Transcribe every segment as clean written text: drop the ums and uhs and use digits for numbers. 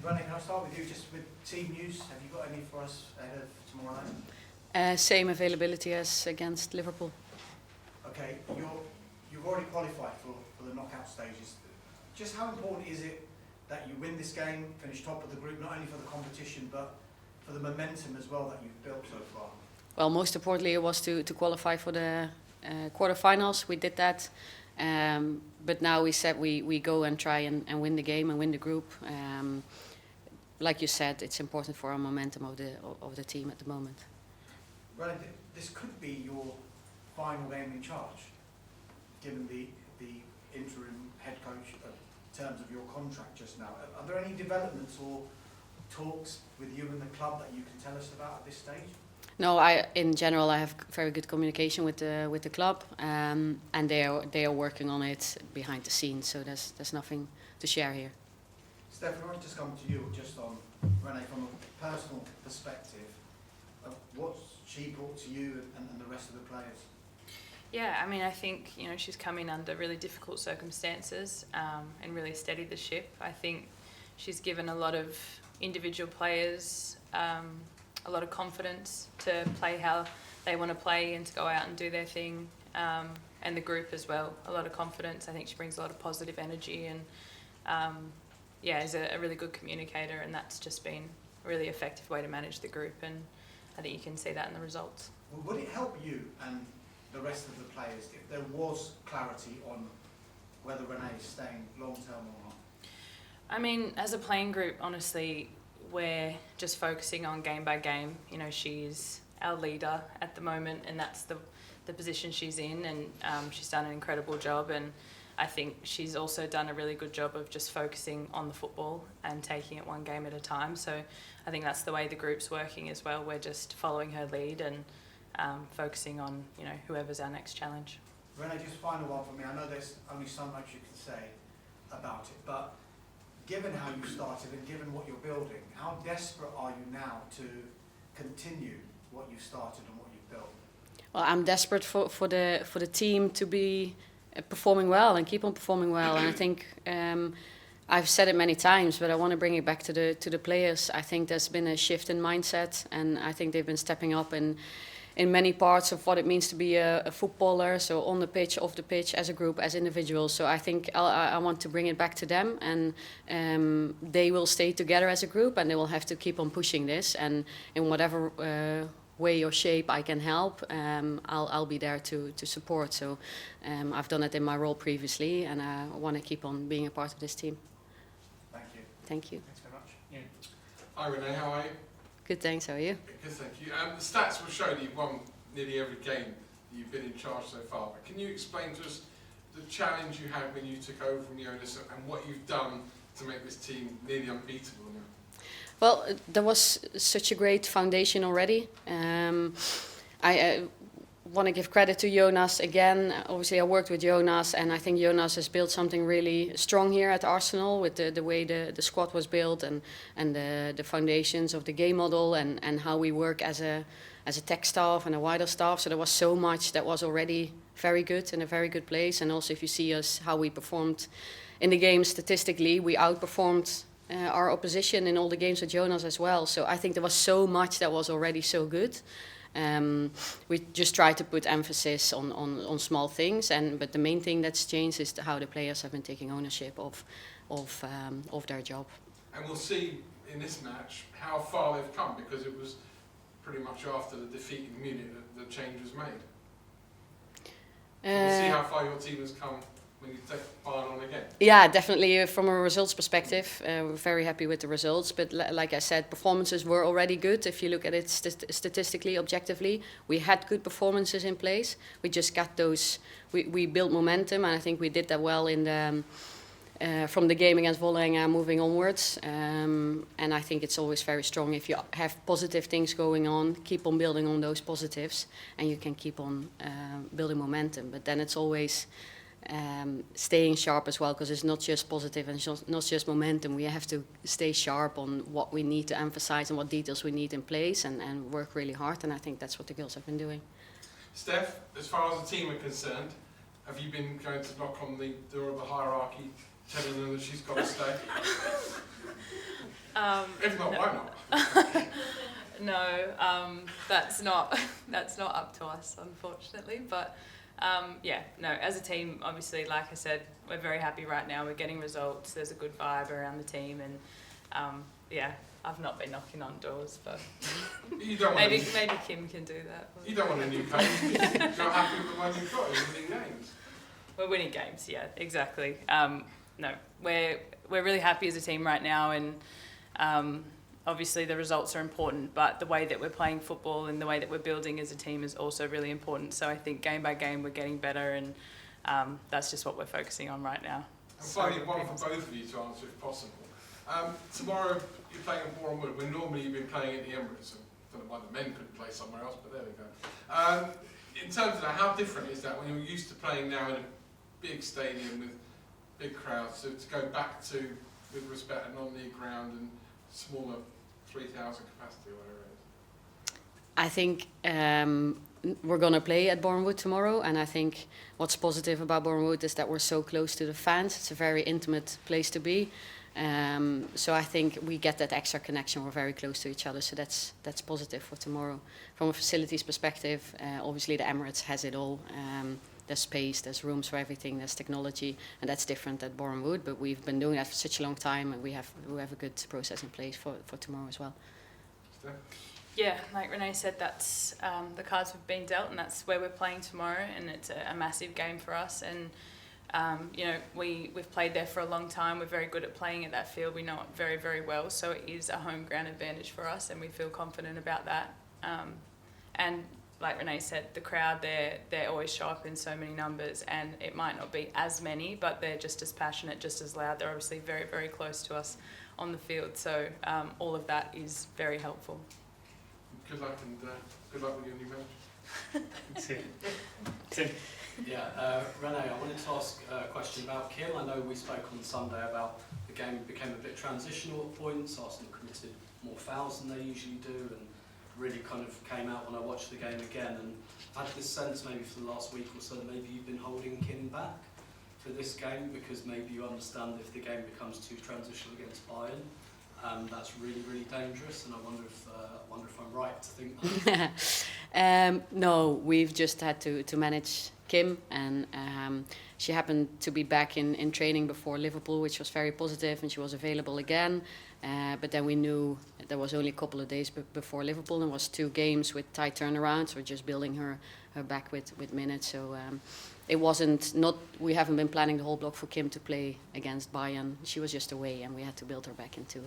Renee, can I start with you, just with team news? Have you got any for us ahead of tomorrow night? Same availability as against Liverpool. Okay, you've already qualified for the knockout stages. Just how important is it that you win this game, finish top of the group, not only for the competition, but for the momentum as well that you've built so far? Well, most importantly, it was to qualify for the quarterfinals. We did that. But now we said we go and try and win the game and win the group. Like you said, it's important for our momentum of the team at the moment. Renee, this could be your final game in charge, given the interim head coach in terms of your contract just now. Are there any developments or talks with you and the club that you can tell us about at this stage? No, in general I have very good communication with the club, and they are working on it behind the scenes. So there's nothing to share here. Steph, I want to just come to you just on Renee from a personal perspective. What she brought to you and the rest of the players? Yeah, I mean, I think she's come in under really difficult circumstances and really steadied the ship. I think she's given a lot of individual players a lot of confidence to play how they want to play and to go out and do their thing, and the group as well, a lot of confidence. I think she brings a lot of positive energy and is a really good communicator, and that's just been a really effective way to manage the group, and I think you can see that in the results. Would it help you and the rest of the players if there was clarity on whether Renee is staying long term or not? I mean, as a playing group, honestly, we're just focusing on game by game. She's our leader at the moment, and that's the position she's in, and she's done an incredible job, and I think she's also done a really good job of just focusing on the football and taking it one game at a time. So I think that's the way the group's working as well. We're just following her lead and focusing on whoever's our next challenge. Renee, just final one for me. I know there's only so much you can say about it, but given how you started and given what you're building, how desperate are you now to continue what you've started and what you've built? Well, I'm desperate for the team to be performing well and keep on performing well. And I think I've said it many times, but I want to bring it back to the players. I think there's been a shift in mindset, and I think they've been stepping up in many parts of what it means to be a footballer, so on the pitch, off the pitch, as a group, as individuals. So I think I want to bring it back to them, and they will stay together as a group, and they will have to keep on pushing this. And in whatever way or shape I can help, I'll be there to support. So I've done it in my role previously, and I want to keep on being a part of this team. Thank you. Thank you. Thanks very much. Yeah. Hi Renee, how are you? Good, thanks. How are you? Good, thank you. The stats will show that you've won nearly every game that you've been in charge so far. But can you explain to us the challenge you had when you took over from Jonas and what you've done to make this team nearly unbeatable now? Well, there was such a great foundation already. I want to give credit to Jonas again. Obviously, I worked with Jonas, and I think Jonas has built something really strong here at Arsenal with the way the squad was built and the foundations of the game model and how we work as a tech staff and a wider staff. So there was so much that was already very good, in a very good place. And also, if you see us, how we performed in the game statistically, we outperformed our opposition in all the games with Jonas as well. So I think there was so much that was already so good. We just try to put emphasis on small things, but the main thing that's changed is how the players have been taking ownership of their job. And we'll see in this match how far they've come, because it was pretty much after the defeat in Munich that the change was made. We'll see how far your team has come when you take Bayern on again. Yeah, definitely. From a results perspective, we're very happy with the results. But like I said, performances were already good. If you look at it statistically, objectively, we had good performances in place. We just got those. We built momentum, and I think we did that well in the from the game against Vålerenga moving onwards. And I think it's always very strong if you have positive things going on. Keep on building on those positives, and you can keep on building momentum. But then it's always staying sharp as well, because it's not just positive and it's not just momentum. We have to stay sharp on what we need to emphasize and what details we need in place, and work really hard, and I think that's what the girls have been doing. Steph, as far as the team are concerned, have you been going to knock on the door of the hierarchy, telling them that she's got to stay? If not, why not? No, that's not up to us, unfortunately. But yeah, no. As a team, obviously, like I said, we're very happy right now. We're getting results. There's a good vibe around the team, and yeah, I've not been knocking on doors, but You don't want maybe a, Kim can do that. you don't want a new coach. You're happy with the one you've got. You're winning games. We're winning games, yeah, exactly. No, we're really happy as a team right now, and obviously the results are important, but the way that we're playing football and the way that we're building as a team is also really important. So I think game by game we're getting better, and that's just what we're focusing on right now. And finally, one for both of you to answer if possible. Tomorrow you're playing at Boreham Wood, when normally you've been playing at the Emirates. I don't know why the men couldn't play somewhere else, but there we go. In terms of that, how different is that when you're used to playing now in a big stadium with big crowds, so to go back to, with respect, a non-league ground and smaller 3,000 capacity or whatever it is? I think we're going to play at Boreham Wood tomorrow, and I think what's positive about Boreham Wood is that we're so close to the fans. It's a very intimate place to be. So I think we get that extra connection. We're very close to each other, so that's positive for tomorrow. From a facilities perspective, obviously the Emirates has it all. There's space, there's rooms for everything, there's technology, and that's different at Boreham Wood. But we've been doing that for such a long time, and we have a good process in place for tomorrow as well. Steph? Yeah, like Renee said, that's the cards we've been dealt, and that's where we're playing tomorrow, and it's a massive game for us. And you know, we've played there for a long time. We're very good at playing at that field. We know it very, very well. So it is a home ground advantage for us, and we feel confident about that. And like Renee said, the crowd there, they always show up in so many numbers, and it might not be as many, but they're just as passionate, just as loud. They're obviously very, very close to us on the field. So all of that is very helpful. Good luck, and good luck with your new match. Tim. Yeah, Renee, I wanted to ask a question about Kim. I know we spoke on Sunday about the game became a bit transitional at points. Arsenal committed more fouls than they usually do, and really kind of came out when I watched the game again. And I had this sense maybe for the last week or so that maybe you've been holding Kim back for this game because maybe you understand if the game becomes too transitional against Bayern, that's really, really dangerous. And I wonder if I'm right to think that. No, we've just had to manage Kim, and she happened to be back in training before Liverpool, which was very positive, and she was available again. But then we knew there was only a couple of days before Liverpool, and it was 2 games with tight turnarounds. We're just building her back with minutes. So it wasn't we haven't been planning the whole block for Kim to play against Bayern. She was just away, and we had to build her back into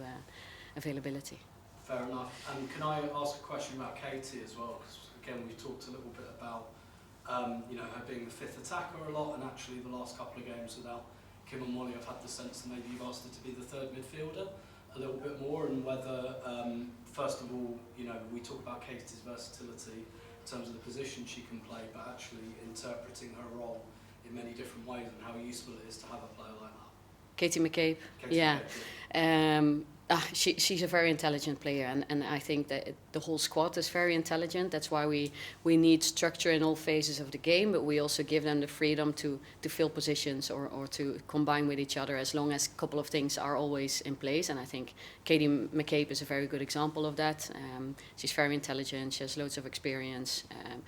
availability. Fair enough. And can I ask a question about Katie as well? Because again, we talked a little bit about her being the 5th attacker a lot, and actually the last couple of games without Kim and Molly, I've had the sense that maybe you've asked her to be the 3rd midfielder a little bit more, and whether, first of all, we talk about Katie's versatility in terms of the position she can play, but actually interpreting her role in many different ways, and how useful it is to have a player like that. Katie McCabe, yeah. She's a very intelligent player, and I think that the whole squad is very intelligent. That's why we need structure in all phases of the game, but we also give them the freedom to fill positions or to combine with each other, as long as a couple of things are always in place. And I think Katie McCabe is a very good example of that. She's very intelligent, she has loads of experience,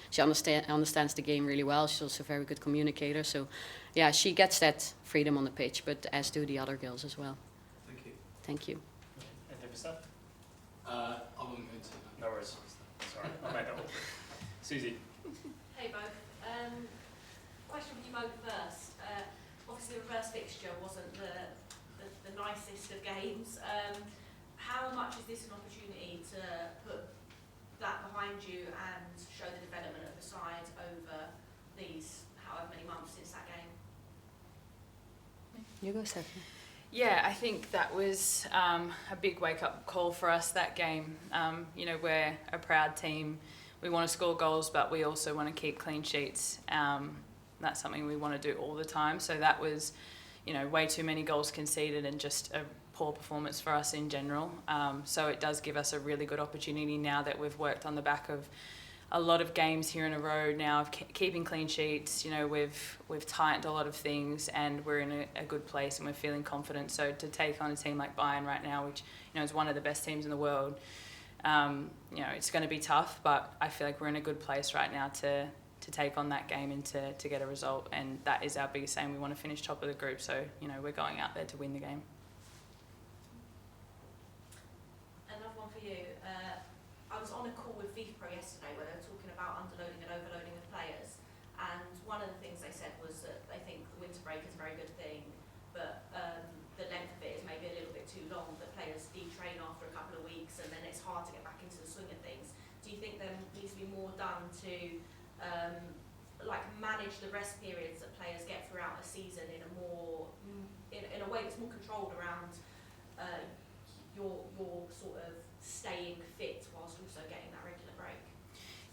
she understands the game really well. She's also a very good communicator. So yeah, she gets that freedom on the pitch, but as do the other girls as well. Thank you. Thank you. I wasn't going to. No worries. Sorry, I made that all. Susie. Hey both. Question for you both first. Obviously the reverse fixture wasn't the nicest of games. How much is this an opportunity to put that behind you and show the development of the side over these however many months since that game? You go, Stephanie. Yeah, I think that was a big wake-up call for us, that game. We're a proud team. We want to score goals, but we also want to keep clean sheets. That's something we want to do all the time. So that was, way too many goals conceded and just a poor performance for us in general. So it does give us a really good opportunity now that we've worked on the back of a lot of games here in a row now of keeping clean sheets. You know, we've tightened a lot of things, and we're in a good place, and we're feeling confident. So to take on a team like Bayern right now, which, you know, is one of the best teams in the world, you know, it's going to be tough, but I feel like we're in a good place right now to take on that game and to get a result, and that is our biggest aim. We want to finish top of the group, so, you know, we're going out there to win the game. Another one for you. I was on a call with FIFPro yesterday where they were talking about underloading and overloading of players, and one of the things they said was that they think the winter break is a very good thing, but the length of it is maybe a little bit too long, that players detrain after a couple of weeks and then it's hard to get back into the swing of things. Do you think there needs to be more done to like manage the rest periods that players get throughout a season in a more in a way that's more controlled around your sort of staying fit whilst also getting that regular break?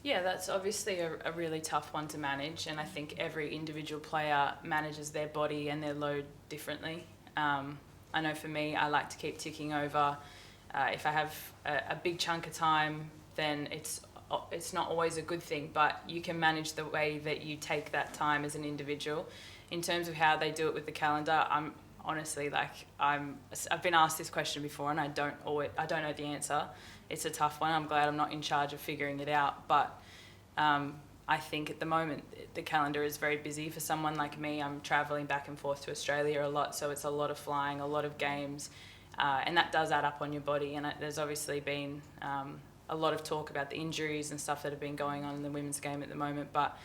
Yeah, that's obviously a really tough one to manage, and I think every individual player manages their body and their load differently. I know for me, I like to keep ticking over. If I have a big chunk of time, then it's not always a good thing, but you can manage the way that you take that time as an individual. In terms of how they do it with the calendar, I'm honestly, like, I've been asked this question before, and I don't know the answer. It's a tough one. I'm glad I'm not in charge of figuring it out, but I think at the moment the calendar is very busy for someone like me. I'm travelling back and forth to Australia a lot, so it's a lot of flying, a lot of games, and that does add up on your body. And there's obviously been a lot of talk about the injuries and stuff that have been going on in the women's game at the moment, but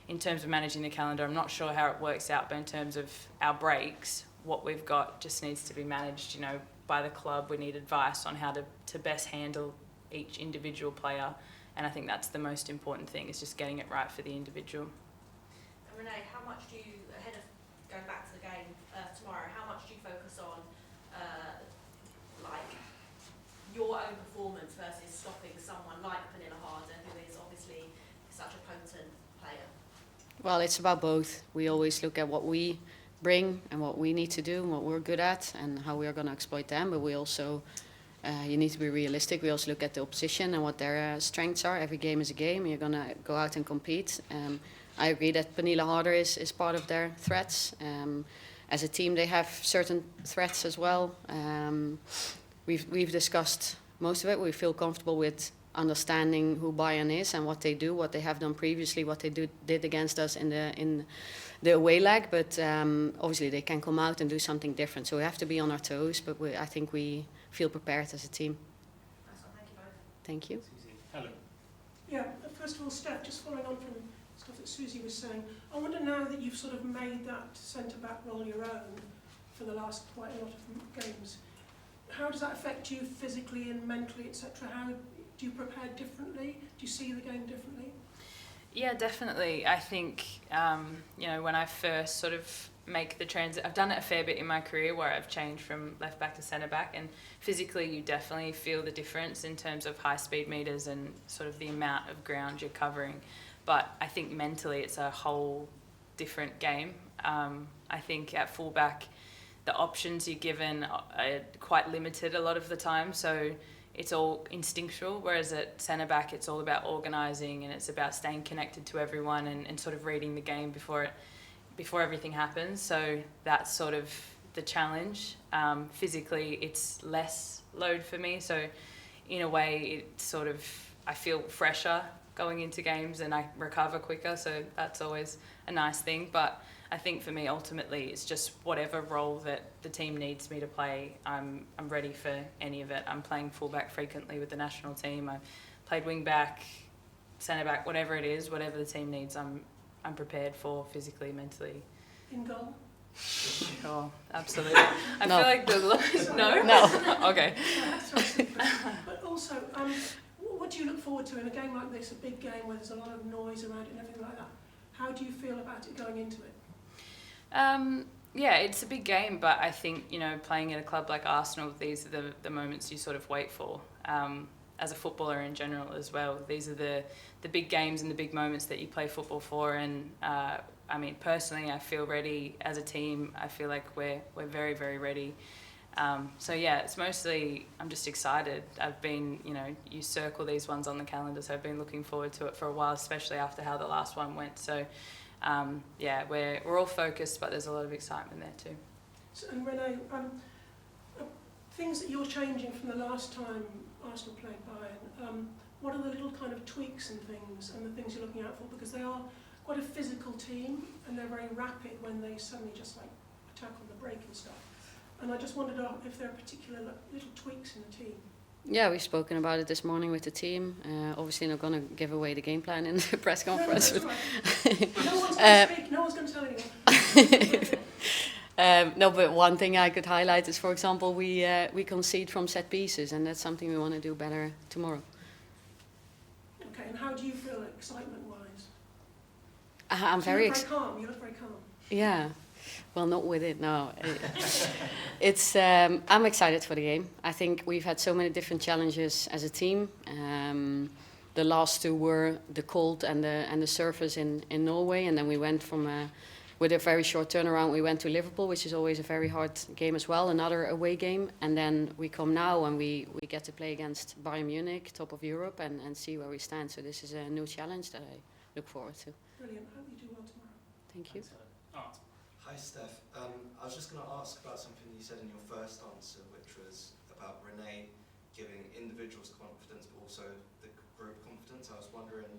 in terms of managing the calendar, I'm not sure how it works out, but in terms of our breaks, what we've got just needs to be managed, you know, by the club. We need advice on how to best handle each individual player, and I think that's the most important thing, is just getting it right for the individual. And Renee, how much do you, ahead of going back to the game tomorrow, how much do you focus on like your own performance versus stopping someone like Pernille Harder, who is obviously such a potent player? Well, it's about both. We always look at what we bring and what we need to do and what we're good at and how we are going to exploit them, but we also you need to be realistic. We also look at the opposition and what their strengths are. Every game is a game. You're going to go out and compete. I agree that Pernille Harder is part of their threats. As a team, they have certain threats as well. We've discussed most of it. We feel comfortable with understanding who Bayern is and what they do, what they have done previously, what they did against us in the away leg. But obviously they can come out and do something different. So we have to be on our toes. But I think we feel prepared as a team. Nice one, thank you both. Thank you. Susie. Helen. Yeah, first of all, Steph, just following on from stuff that Susie was saying, I wonder now that you've sort of made that centre-back role your own for the last quite a lot of games, how does that affect you physically and mentally, etc.? How do you prepare differently? Do you see the game differently? Yeah, definitely. I think, you know, when I first sort of make the transit, I've done it a fair bit in my career where I've changed from left back to centre back, and physically you definitely feel the difference in terms of high speed meters and sort of the amount of ground you're covering. But I think mentally it's a whole different game. I think at fullback the options you're given are quite limited a lot of the time, so it's all instinctual, whereas at centre back it's all about organising and it's about staying connected to everyone and sort of reading the game before everything happens. So that's sort of the challenge. Physically it's less load for me, so in a way it sort of, I feel fresher going into games and I recover quicker, so that's always a nice thing. But I think for me ultimately it's just whatever role that the team needs me to play, I'm ready for any of it. I'm playing fullback frequently with the national team. I've played wing back, centre back, whatever it is, whatever the team needs, I'm prepared for physically, mentally. In goal? Oh, absolutely. I No. feel like the no. No. Okay. But also, what do you look forward to in a game like this, a big game where there's a lot of noise around it and everything like that? How do you feel about it going into it? Yeah, it's a big game, but I think, you know, playing at a club like Arsenal, these are the moments you sort of wait for. As a footballer in general as well, these are the big games and the big moments that you play football for. And I mean, personally, I feel ready. As a team, I feel like we're very, very ready. So yeah, it's mostly I'm just excited. I've been, you circle these ones on the calendar, so I've been looking forward to it for a while, especially after how the last one went. So yeah, we're all focused, but there's a lot of excitement there too. So, and Renee, things that you're changing from the last time Arsenal played Bayern, what are the little kind of tweaks and things, and the things you're looking out for? Because they are quite a physical team, and they're very rapid when they suddenly just like attack on the break and stuff. And I just wondered if there are particular little tweaks in the team. Yeah, we've spoken about it this morning with the team. Obviously not going to give away the game plan in the press conference. No, that's right. No one's going to speak, no one's going to tell anyone. No, but one thing I could highlight is, for example, we concede from set pieces, and that's something we want to do better tomorrow. Okay, and how do you feel excitement-wise? I'm So very you look very calm. You look very calm. Yeah, well, not with it, no. It's I'm excited for the game. I think we've had so many different challenges as a team. The last two were the cold and the surface in Norway, and then we went from with a very short turnaround. We went to Liverpool, which is always a very hard game as well, another away game, and then we come now and we get to play against Bayern Munich, top of Europe, and see where we stand. So this is a new challenge that I look forward to. Brilliant. Hope you do well tomorrow. Thank you. Art. Hi, Steph. I was just going to ask about something you said in your first answer, which was about Renee giving individuals confidence, but also the group confidence. I was wondering,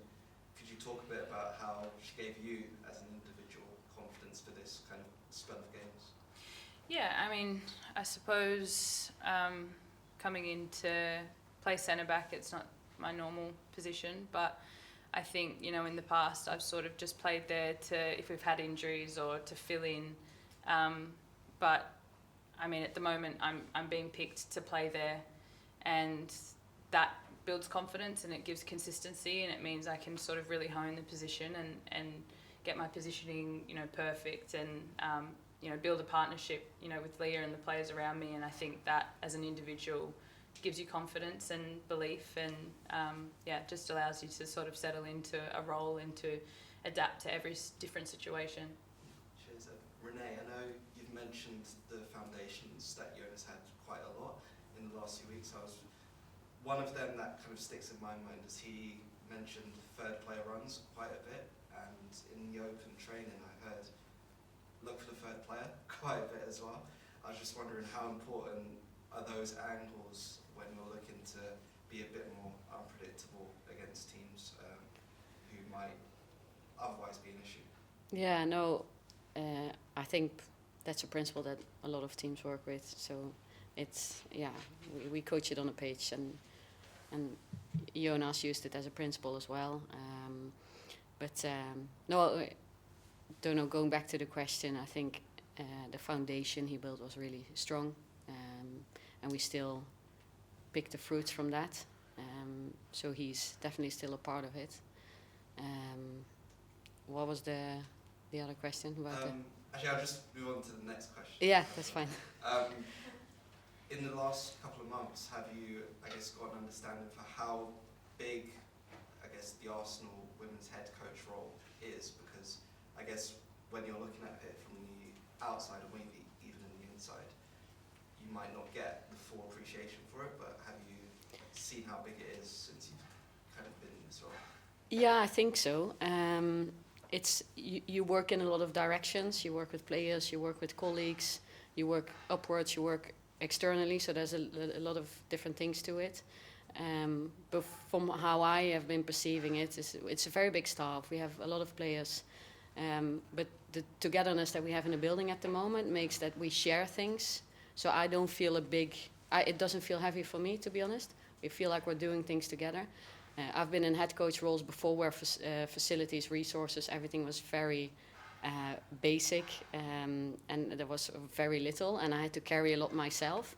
could you talk a bit about how she gave you, as an individual, confidence for this kind of spell of games? Yeah, I mean, I suppose coming in to play centre back, it's not my normal position, but I think, in the past I've sort of just played there if we've had injuries or to fill in. But I mean, at the moment I'm being picked to play there, and that builds confidence and it gives consistency, and it means I can sort of really hone the position and get my positioning, perfect, and build a partnership, with Leah and the players around me. And I think that as an individual gives you confidence and belief, and it just allows you to sort of settle into a role and to adapt to every different situation. Cheers. Renee, I know you've mentioned the foundations that Jonas had quite a lot in the last few weeks. One of them that kind of sticks in my mind is he mentioned third player runs quite a bit, and in the open training I heard look for the third player quite a bit as well. I was just wondering, how important are those angles when you're looking to be a bit more unpredictable against teams who might otherwise be an issue? Yeah, no, I think that's a principle that a lot of teams work with. So it's, we coach it on a page, and Jonas used it as a principle as well. No, I don't know, going back to the question, I think the foundation he built was really strong, and we still pick the fruits from that. So he's definitely still a part of it. What was the other question about Actually, I'll just move on to the next question. Yeah, that's fine. In the last couple of months, have you, got an understanding for how big, the Arsenal women's head coach role is? Because when you're looking at it from the outside, or maybe even in the inside, you might not get the full appreciation for it, but have you seen how big it is since you've kind of been in this role? Yeah, I think so. It's you work in a lot of directions. You work with players, you work with colleagues, you work upwards, you work externally. So there's a lot of different things to it. But from how I have been perceiving it, it's a very big staff. We have a lot of players, but the togetherness that we have in the building at the moment makes that we share things. So I don't feel it doesn't feel heavy for me, to be honest. We feel like we're doing things together. I've been in head coach roles before where facilities, resources, everything was very basic, and there was very little, and I had to carry a lot myself.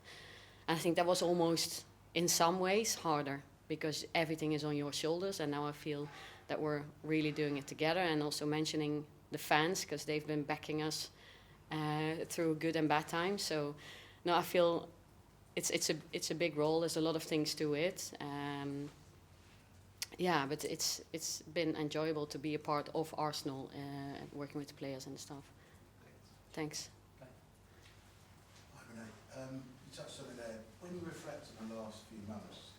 And I think that was almost, in some ways, harder, because everything is on your shoulders, and now I feel that we're really doing it together, and also mentioning the fans, because they've been backing us through good and bad times. So, no, I feel it's a big role. There's a lot of things to it. But it's been enjoyable to be a part of Arsenal, working with the players and the staff. Thanks. Hi, Renee. touched on it there. When you reflect on the last few months,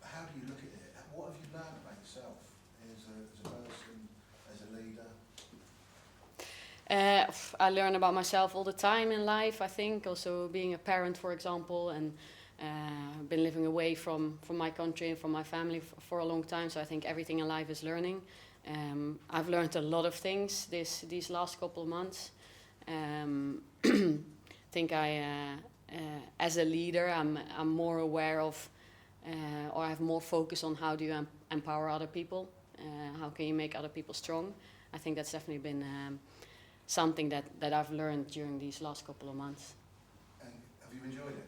how do you look at it? What have you learned about yourself as a person, as a leader? I learn about myself all the time in life, I think. Also being a parent, for example, and I've been living away from my country and from my family for a long time, so I think everything in life is learning. I've learned a lot of things these last couple of months. I think as a leader, I'm more aware of, or I have more focus on how do you empower other people, how can you make other people strong. I think that's definitely been something that I've learned during these last couple of months. And have you enjoyed it?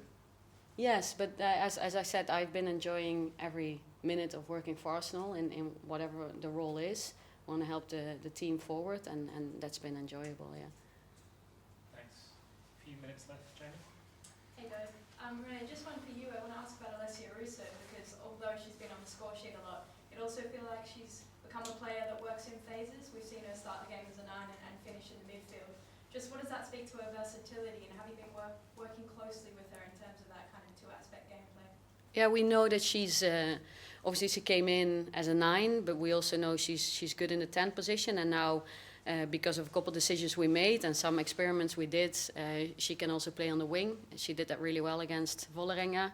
Yes, but as I said, I've been enjoying every minute of working for Arsenal in whatever the role is. I want to help the team forward, and that's been enjoyable, yeah. Thanks. A few minutes left, Jamie. Hey guys, Renee, just one for you. I want to ask about Russo, because although she's been on the score sheet a lot, it also feels like she's become a player that works in phases. We've seen her start the game as a 9 and finish in the midfield. Just what does that speak to her versatility, and have you been working closely with her in terms of that kind of two-aspect gameplay? Yeah, we know that she's obviously she came in as a 9, but we also know she's good in the 10 position, and now because of a couple of decisions we made and some experiments we did, she can also play on the wing. She did that really well against Vålerenga.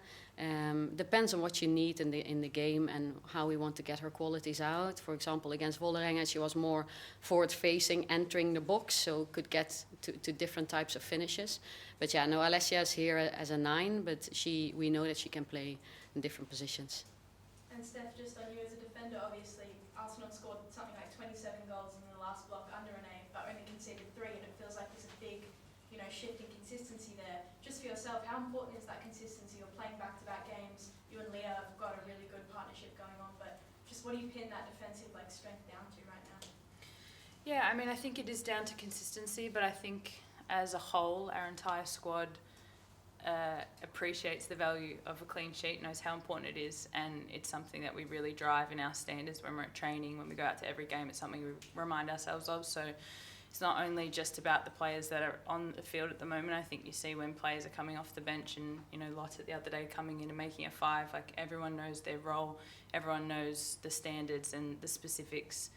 Depends on what you need in the game and how we want to get her qualities out. For example, against Vålerenga, she was more forward-facing, entering the box, so could get to different types of finishes. But yeah, no, Alessia is here as a 9, but we know that she can play in different positions. And Steph, just on you as a defender, obviously Arsenal scored something like 27 goals in the last block under Renee, but only conceded 3, and it feels like there's a big, shift in consistency there. Just for yourself, how important is that consistency? You're playing back-to-back games. You and Leah have got a really good partnership going on, but just what do you pin that defensive strength down to right now? Yeah, I mean, I think it is down to consistency, but I think as a whole, our entire squad appreciates the value of a clean sheet, knows how important it is, and it's something that we really drive in our standards when we're at training, when we go out to every game. It's something we remind ourselves of. So it's not only just about the players that are on the field at the moment. I think you see when players are coming off the bench, and Lotte the other day coming in and making a 5, everyone knows their role, everyone knows the standards and the specifics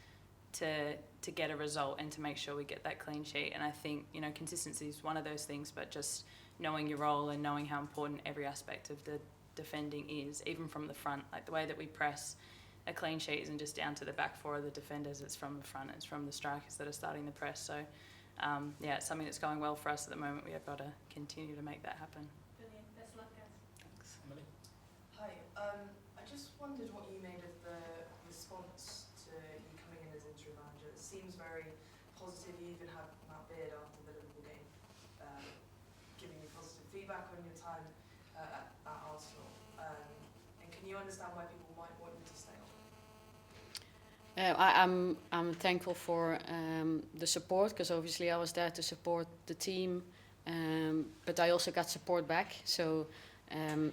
to get a result and to make sure we get that clean sheet. And I think consistency is one of those things, but just knowing your role and knowing how important every aspect of the defending is, even from the front, the way that we press. A clean sheet isn't just down to the back 4 of the defenders, it's from the front, it's from the strikers that are starting the press. So it's something that's going well for us at the moment. We have got to continue to make that happen. Brilliant, best luck guys. Thanks. Emily? Hi, I just wondered what you made of the response to you coming in as interim manager. It seems very positive. You even had Matt Beard after the Liverpool game giving you positive feedback on your time at Arsenal. And can you understand why people might want you to stay on? I'm thankful for the support, because obviously I was there to support the team, but I also got support back. So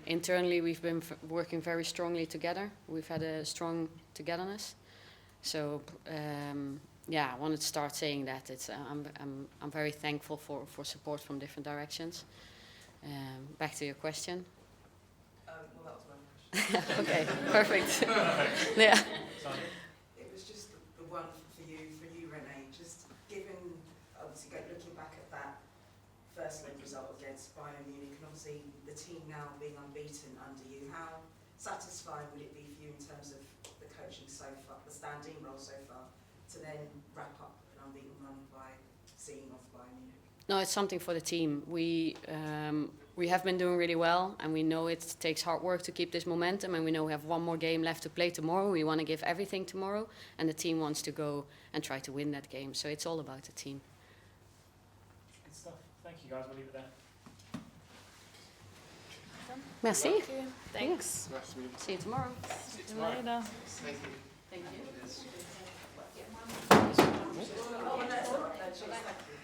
internally we've been working very strongly together. We've had a strong togetherness. So I wanted to start saying that. I'm very thankful for support from different directions. Back to your question. Well, that was my question. Okay, perfect. Yeah. It was just the one for you, Renee. Just given, obviously, looking back at that first leg result against Bayern Munich, and obviously the team now being unbeaten under you, how satisfying would it be for you in terms of the coaching so far, the standing role so far, to then wrap up an unbeaten run by seeing off Bayern Munich? No, it's something for the team. We have been doing really well, and we know it takes hard work to keep this momentum, and we know we have one more game left to play tomorrow. We want to give everything tomorrow, and the team wants to go and try to win that game. So it's all about the team. Good stuff. Thank you, guys. We'll leave it there. Merci. Thank you. Thanks. Nice to meet you. See you tomorrow. See you later. Thank you. Thank you. Oh, no, it's all right. No, cheers, thank you.